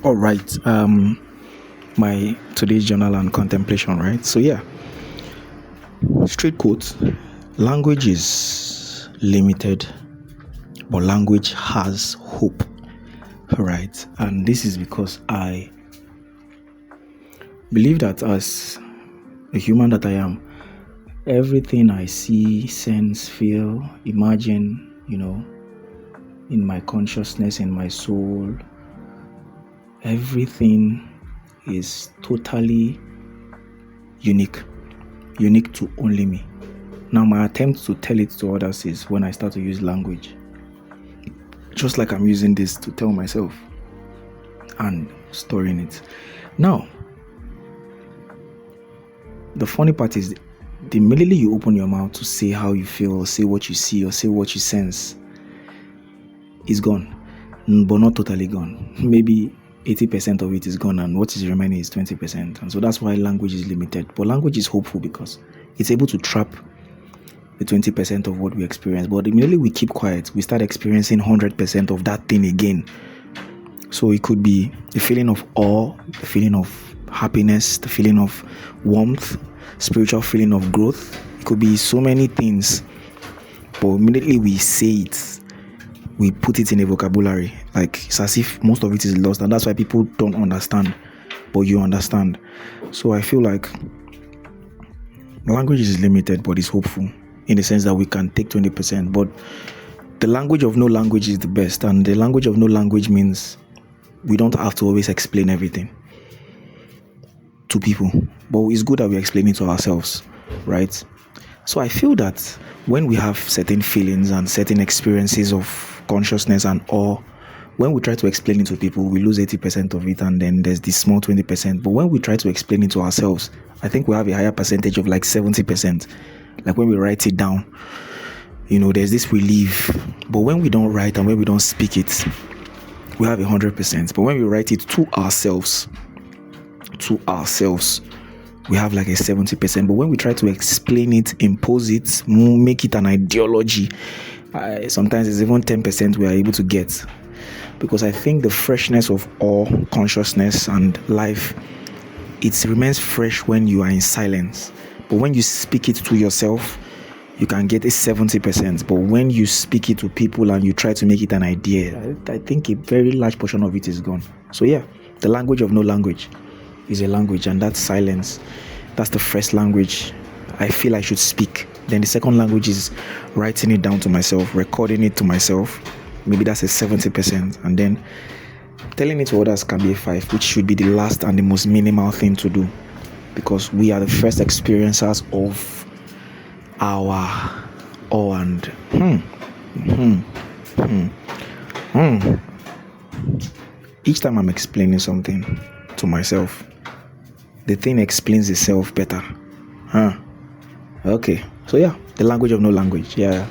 All right. My today's journal and contemplation, right? So yeah, straight quote. Language is limited, but language has hope. Right? And this is because I believe that as a human that I am, everything I see, sense, feel, imagine, in my consciousness, in my soul, everything is totally unique to only me. Now, my attempt to tell it to others is when I start to use language, just like I'm using this to tell myself and storing it. Now, the funny part is the minute you open your mouth to say how you feel, or say what you see, or say what you sense, is gone, but not totally gone. Maybe 80% of it is gone, and what is remaining is 20%. And so that's why language is limited. But language is hopeful because it's able to trap the 20% of what we experience. But immediately we keep quiet, we start experiencing 100% of that thing again. So it could be the feeling of awe, the feeling of happiness, the feeling of warmth, spiritual feeling of growth. It could be so many things. But immediately we say it, we put it in a vocabulary, like it's as if most of it is lost, and that's why people don't understand, but you understand. So I feel like language is limited, but it's hopeful in the sense that we can take 20%, but the language of no language is the best, and the language of no language means we don't have to always explain everything to people, but it's good that we explain it to ourselves, right? So I feel that when we have certain feelings and certain experiences of consciousness and awe, when we try to explain it to people, we lose 80% of it, and then there's this small 20%. But when we try to explain it to ourselves, I think we have a higher percentage of like 70%. Like when we write it down, there's this relief. But when we don't write and when we don't speak it, we have 100%. But when we write it to ourselves, we have like a 70%. But when we try to explain it, impose it, make it an ideology, sometimes it's even 10% we are able to get. Because I think the freshness of awe, consciousness, and life, it remains fresh when you are in silence. But when you speak it to yourself, you can get a 70%. But when you speak it to people and you try to make it an idea, I think a very large portion of it is gone. So yeah, the language of no language is a language, and that's silence. That's the first language I feel I should speak. Then the second language is writing it down to myself, recording it to myself. Maybe that's a 70%. And then telling it to others can be a 5%, which should be the last and the most minimal thing to do. Because we are the first experiencers of our awe and Each time I'm explaining something to myself, the thing explains itself better. Okay. So yeah, the language of no language. Yeah.